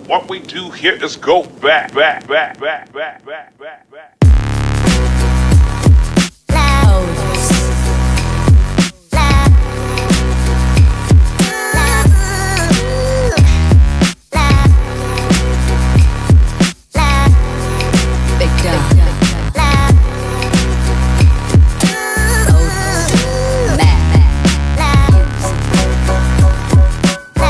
What we do here is go back.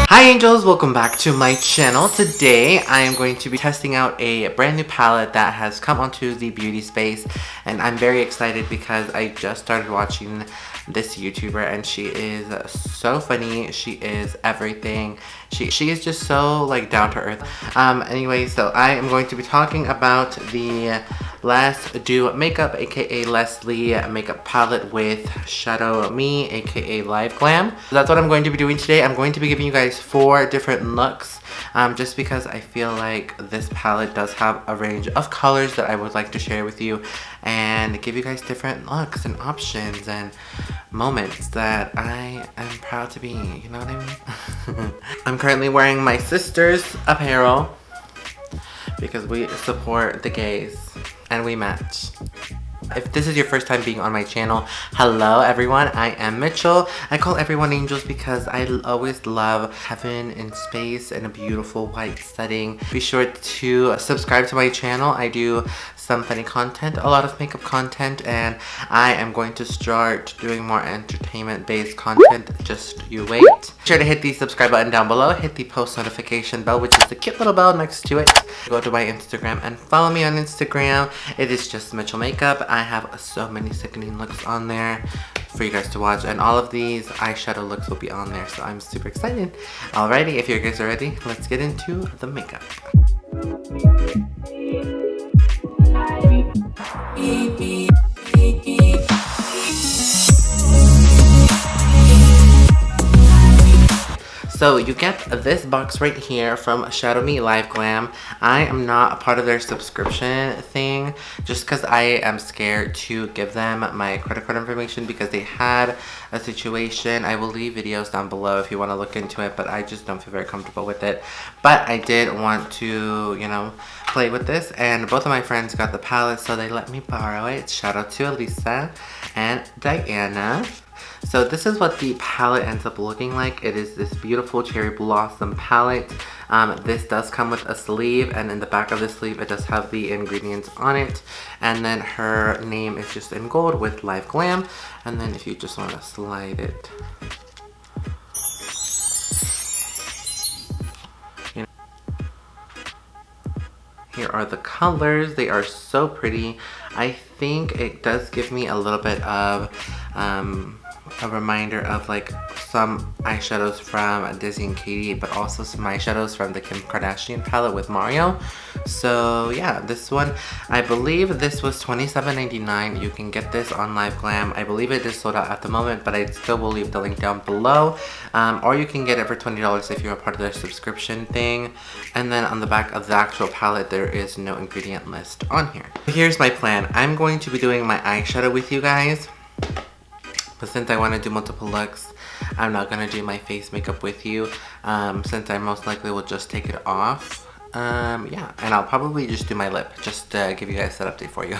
Hi angels, welcome back to my channel. Today I am going to be testing out a brand new palette that has come onto the beauty space, and I'm very excited because I just started watching this YouTuber and she is so funny. She is everything. She is just so like down to earth. Anyway, so I am going to be talking about the Let's Do Makeup, aka Leslie makeup palette with Shadow Me, aka Liveglam. So that's what I'm going to be doing today. I'm going to be giving you guys 4 different looks, just because I feel like this palette does have a range of colors that I would like to share with you and give you guys different looks and options and moments that I am proud to be, you know what I mean? I'm currently wearing my sister's apparel because we support the gays and we match. If this is your first time being on my channel, hello everyone, I am Mitchell. I call everyone angels because I always love heaven and space and a beautiful white setting. Be sure to subscribe to my channel. I do some funny content, a lot of makeup content, and I am going to start doing more entertainment based content. Just you wait. Be sure to hit the subscribe button down below, hit the post notification bell, which is the cute little bell next to it. Go to my Instagram and follow me on Instagram. It is just Mitchelmakeup. I have so many sickening looks on there for you guys to watch, and all of these eyeshadow looks will be on there, so I'm super excited. Alrighty, if you guys are ready, let's get into the makeup. So you get this box right here from Shadow Me Liveglam. I am not a part of their subscription thing just because I am scared to give them my credit card information because they had a situation. I will leave videos down below if you want to look into it, but I just don't feel very comfortable with it. But I did want to, you know, play with this, and both of my friends got the palette, so they let me borrow it. Shout out to Elisa and Diana. So this is what the palette ends up looking like. It is this beautiful cherry blossom palette. This does come with a sleeve, and in the back of the sleeve it does have the ingredients on it. And then her name is just in gold with Liveglam. And then if you just want to slide it, here are the colors. They are so pretty. I think it does give me a little bit of a reminder of like some eyeshadows from Disney and Katie, but also some eyeshadows from the Kim Kardashian palette with Mario. So yeah, this one, I believe this was $27.99. You can get this on Liveglam. I believe it is sold out at the moment, but I still will leave the link down below. Or you can get it for $20 if you're a part of their subscription thing. And then on the back of the actual palette, there is no ingredient list on here. Here's my plan. I'm going to be doing my eyeshadow with you guys. But since I want to do multiple looks, I'm not going to do my face makeup with you, since I most likely will just take it off. Yeah, and I'll probably just do my lip, just to give you guys that update for you.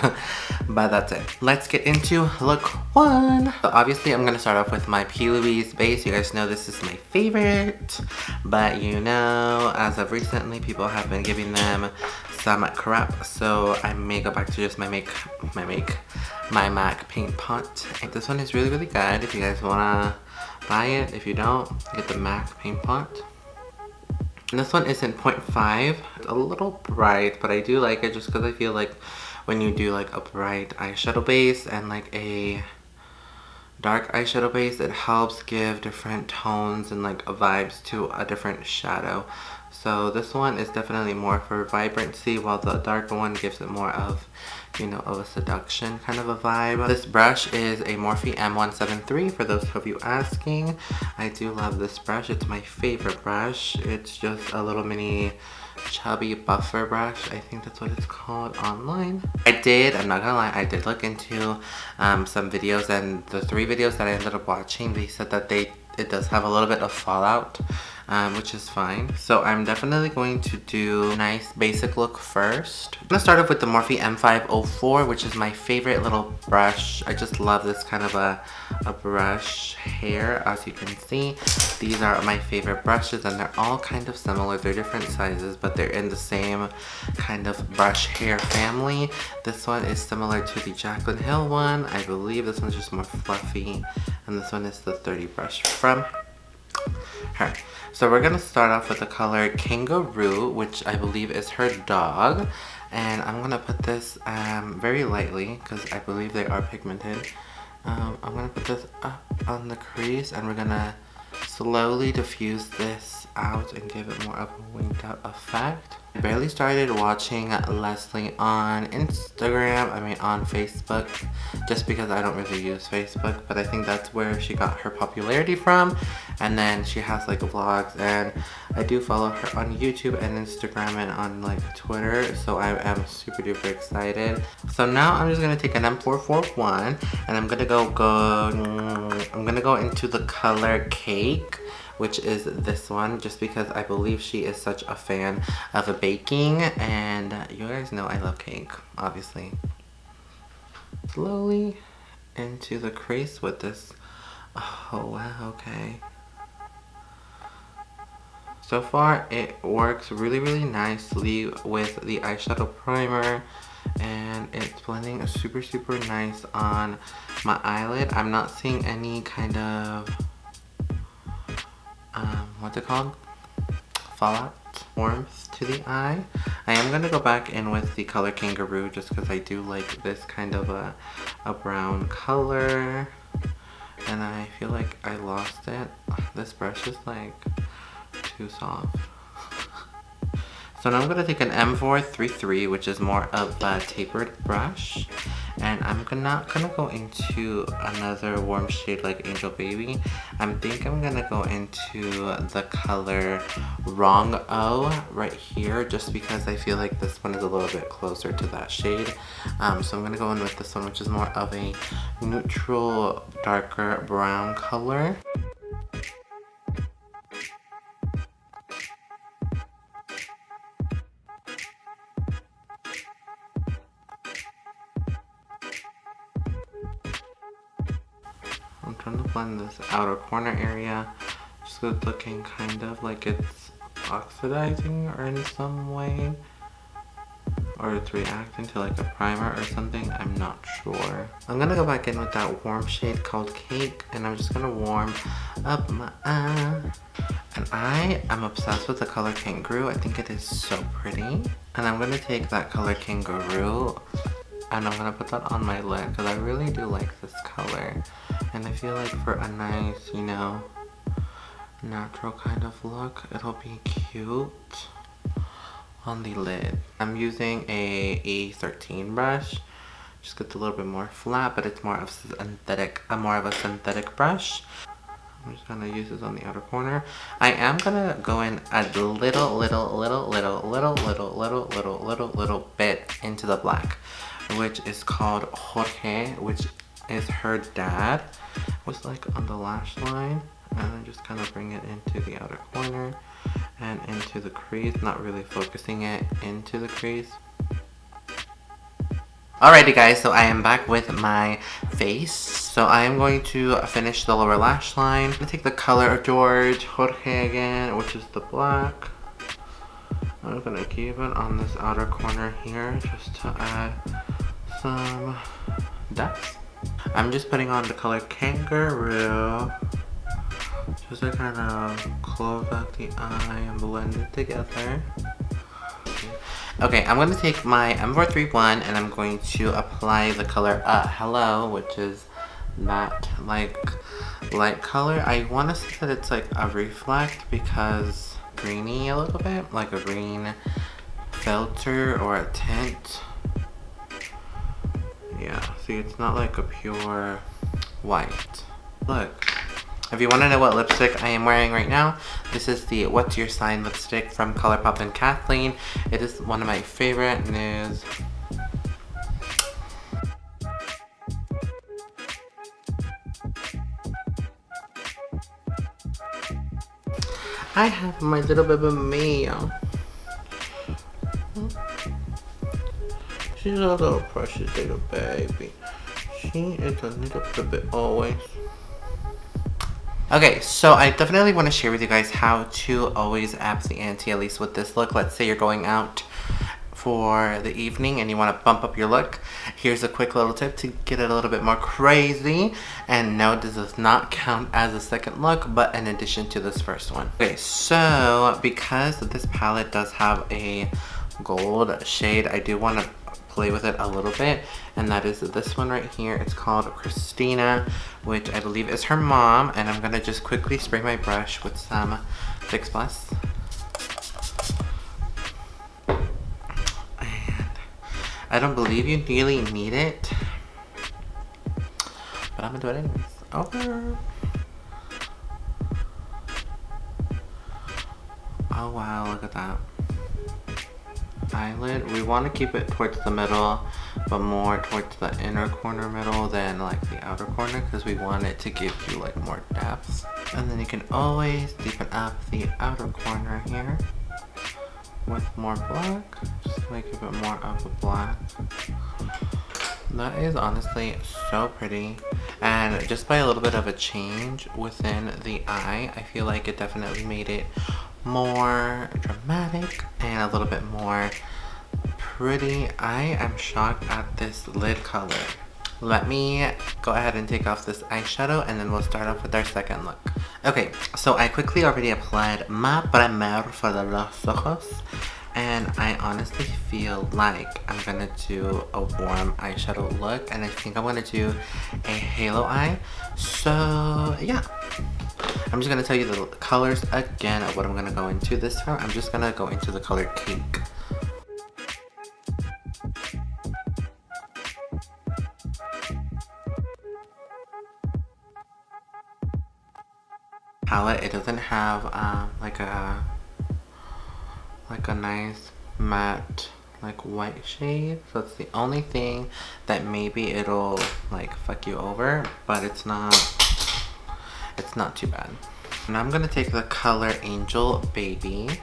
But that's it. Let's get into look 1. So obviously I'm going to start off with my P. Louise base. You guys know this is my favorite, but you know, as of recently, people have been giving them some crap, so I may go back to just my MAC paint pot. This one is really good if you guys want to buy it. If you don't, get the MAC paint pot. And this one is in 0.5. It's a little bright, but I do like it just because I feel like when you do like a bright eyeshadow base and like a dark eyeshadow base, it helps give different tones and like vibes to a different shadow. So this one is definitely more for vibrancy, while the darker one gives it more of, you know, of a seduction kind of a vibe. This brush is a Morphe M173 for those of you asking. I do love this brush. It's my favorite brush. It's just a little mini chubby buffer brush. I think that's what it's called online. I'm not gonna lie, I did look into some videos, and the 3 videos that I ended up watching, they said that it does have a little bit of fallout which is fine. So I'm definitely going to do a nice basic look first. I'm gonna start off with the Morphe M504, which is my favorite little brush. I just love this kind of a brush hair. As you can see, these are my favorite brushes, and they're all kind of similar. They're different sizes, but they're in the same kind of brush hair family. This one is similar to the Jaclyn Hill one. I believe this one's just more fluffy, and this one is the 30 brush from her. So we're gonna start off with the color Kangaroo, which I believe is her dog. And I'm gonna put this very lightly because I believe they are pigmented. I'm gonna put this up on the crease, and we're gonna slowly diffuse this out and give it more of a winked out effect. I barely started watching Leslie on Instagram, on Facebook, just because I don't really use Facebook, but I think that's where she got her popularity from. And then she has like vlogs, and I do follow her on YouTube and Instagram and on like Twitter, so I am super duper excited. So now I'm just gonna take an M441, and I'm gonna go into the color Cake, which is this one, just because I believe she is such a fan of baking, and you guys know I love cake, obviously. Slowly into the crease with this. Oh wow, okay. So far it works really nicely with the eyeshadow primer, and it's blending super nice on my eyelid. I'm not seeing any kind of what's it called? Fallout warmth to the eye. I am gonna go back in with the color Kangaroo just because I do like this kind of a brown color, and I feel like I lost it. This brush is like too soft. So now I'm gonna take an M433, which is more of a tapered brush, and I'm not gonna go into another warm shade like Angel Baby. I think I'm gonna go into the color Wrong O right here, just because I feel like this one is a little bit closer to that shade. So I'm gonna go in with this one, which is more of a neutral, darker brown color. I'm trying to blend this outer corner area, just looking kind of like it's oxidizing or in some way, or it's reacting to like a primer or something. I'm not sure. I'm gonna go back in with that warm shade called Cake, and I'm just gonna warm up my eye. And I am obsessed with the color Kangaroo. I think it is so pretty. And I'm gonna take that color Kangaroo, and I'm gonna put that on my lid because I really do like this color. And I feel like for a nice, you know, natural kind of look, it'll be cute on the lid. I'm using a E13 brush. Just gets a little bit more flat, but it's more of a synthetic brush. I'm just gonna use this on the outer corner. I am gonna go in a little bit into the black, which is called Jorge, which is her dad. Was like on the lash line, and then just kind of bring it into the outer corner and into the crease, not really focusing it into the crease. Alrighty guys, so I am back with my face. So I am going to finish the lower lash line. I'm gonna take the color George Jorge again, which is the black. I'm gonna keep it on this outer corner here just to add some depth. I'm just putting on the color Kangaroo just to kind of close out the eye and blend it together. Okay, I'm going to take my M431 and I'm going to apply the color Hello, which is that like light color. I want to say that it's like a reflect because greeny a little bit, like a green filter or a tint. Yeah, see, it's not like a pure white. Look, if you want to know what lipstick I am wearing right now, this is the What's Your Sign lipstick from ColourPop and Kathleen. It is one of my favorite nudes. I have my little baby Mia. She's a little precious little baby. She is a little baby always. Okay, so I definitely want to share with you guys how to always up the ante, at least with this look. Let's say you're going out for the evening and you want to bump up your look. Here's a quick little tip to get it a little bit more crazy. And no, this does not count as a second look, but in addition to this first one. Okay, so because this palette does have a gold shade, I do want to play with it a little bit, and that is this one right here. It's called Christina, which I believe is her mom, and I'm gonna just quickly spray my brush with some Fix Plus. And I don't believe you really need it, but I'm gonna do it anyways. Over. Oh wow, look at that. Eyelid, we want to keep it towards the middle, but more towards the inner corner middle than like the outer corner, because we want it to give you like more depth. And then you can always deepen up the outer corner here with more black, just to make it a bit more of a black. That is honestly so pretty, and just by a little bit of a change within the eye, I feel like it definitely made it more dramatic and a little bit more pretty. I am shocked at this lid color. Let me go ahead and take off this eyeshadow and then we'll start off with our second look. Okay, so I quickly already applied my primer for the los ojos, and I honestly feel like I'm gonna do a warm eyeshadow look, and I think I'm gonna do a halo eye. So yeah, I'm just gonna tell you the colors again of what I'm gonna go into this time. I'm just gonna go into the color Cake. Palette, it doesn't have like a nice matte like white shade, so it's the only thing that maybe it'll like fuck you over, but it's not too bad. Now I'm gonna take the color Angel Baby.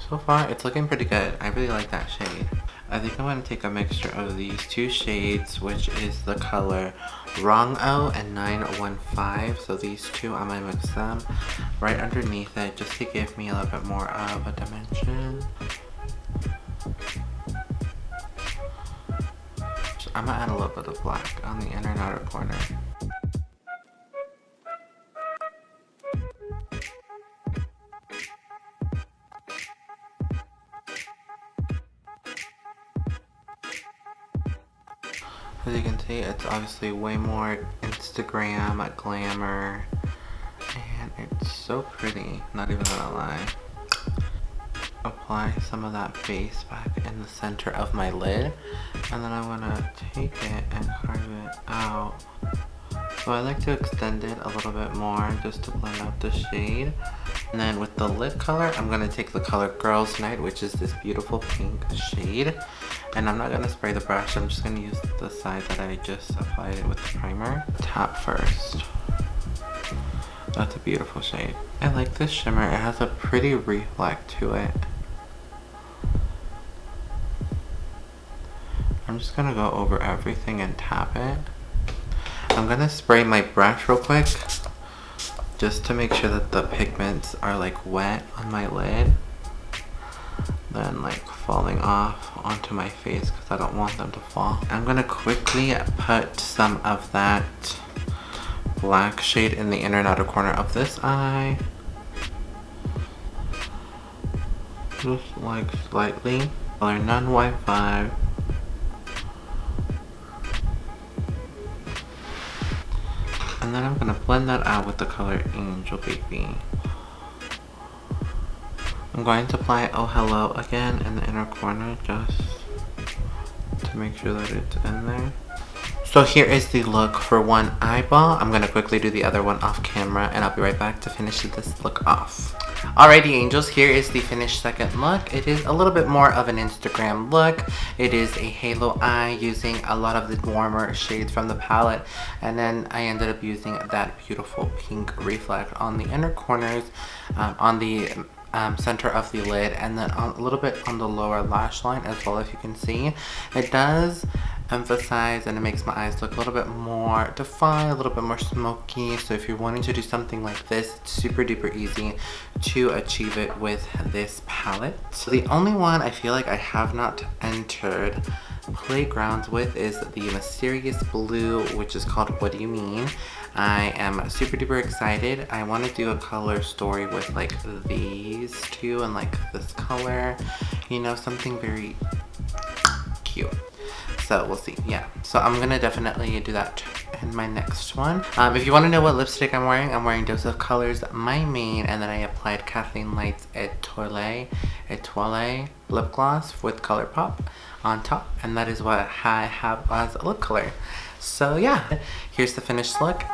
So far, it's looking pretty good. I really like that shade. I think I'm going to take a mixture of these two shades, which is the color Wrong O and 915. So these two, I'm going to mix them right underneath it just to give me a little bit more of a dimension. I'm going to add a little bit of black on the inner and outer corner. As you can see, it's obviously way more Instagram glamour, and it's so pretty, not even gonna lie. Apply some of that base back in the center of my lid, and then I want to take it and carve it out. So I like to extend it a little bit more just to blend out the shade. And then with the lid color, I'm going to take the color Girls Night, which is this beautiful pink shade. And I'm not going to spray the brush, I'm just going to use the side that I just applied it with the primer. Tap first. That's a beautiful shade. I like this shimmer, it has a pretty reflect to it. I'm just going to go over everything and tap it. I'm going to spray my brush real quick just to make sure that the pigments are like wet on my lid, then like falling off onto my face because I don't want them to fall. I'm going to quickly put some of that black shade in the inner and outer corner of this eye. Just like slightly. Color None White 5. And then I'm going to blend that out with the color Angel Baby. I'm going to apply Oh Hello again in the inner corner, just to make sure that it's in there. So here is the look for one eyeball. I'm gonna quickly do the other one off camera and I'll be right back to finish this look off. Alrighty angels, here is the finished second look. It is a little bit more of an Instagram look. It is a halo eye using a lot of the warmer shades from the palette, and then I ended up using that beautiful pink reflect on the inner corners, on the center of the lid, and then a little bit on the lower lash line as well. If you can see, it does emphasize and it makes my eyes look a little bit more defined, a little bit more smoky. So if you're wanting to do something like this, it's super duper easy to achieve it with this palette. So the only one I feel like I have not entered playgrounds with is the Mysterious Blue, which is called What Do You Mean? I am super duper excited. I want to do a color story with like these two and like this color, you know, something very cute. So we'll see. Yeah, so I'm gonna definitely do that in my next one. If you want to know what lipstick I'm wearing Dose of Colors My Main, and then I applied Kathleen Light's Etoile lip gloss with ColourPop on top, and that is what I have as a lip color. So yeah, here's the finished look.